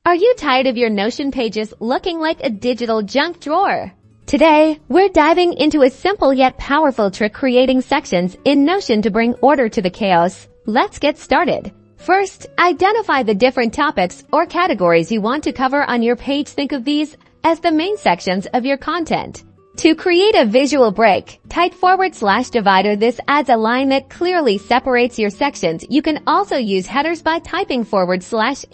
Are you tired of your Notion pages looking like a digital junk drawer? Today, we're diving into a simple yet powerful trick creating sections in Notion to bring order to the chaos. Let's get started. First, identify the different topics or categories you want to cover on your page. Think of these as the main sections of your content. To create a visual break, type /divider. This adds a line that clearly separates your sections. You can also use headers by typing /H1,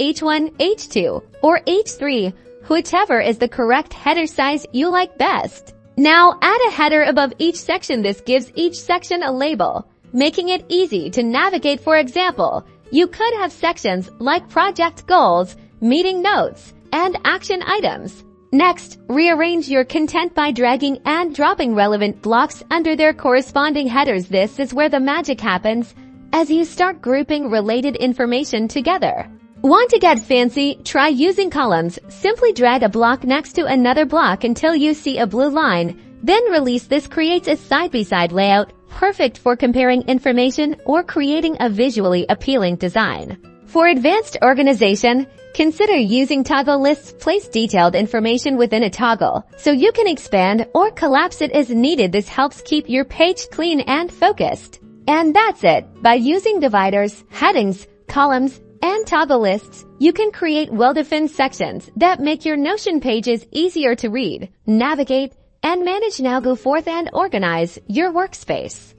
H2, or H3, whichever is the correct header size you like best. Now add a header above each section. This gives each section a label, making it easy to navigate. For example, you could have sections like project goals, meeting notes, and action items. Next, rearrange your content by dragging and dropping relevant blocks under their corresponding headers. This is where the magic happens as you start grouping related information together. Want to get fancy? Try using columns. Simply drag a block next to another block until you see a blue line. Then release. This creates a side-by-side layout, perfect for comparing information or creating a visually appealing design. For advanced organization, consider using toggle lists. Place detailed information within a toggle so you can expand or collapse it as needed. This helps keep your page clean and focused. And that's it. By using dividers, headings, columns, and toggle lists, you can create well-defined sections that make your Notion pages easier to read, navigate, and manage. Now go forth and organize your workspace.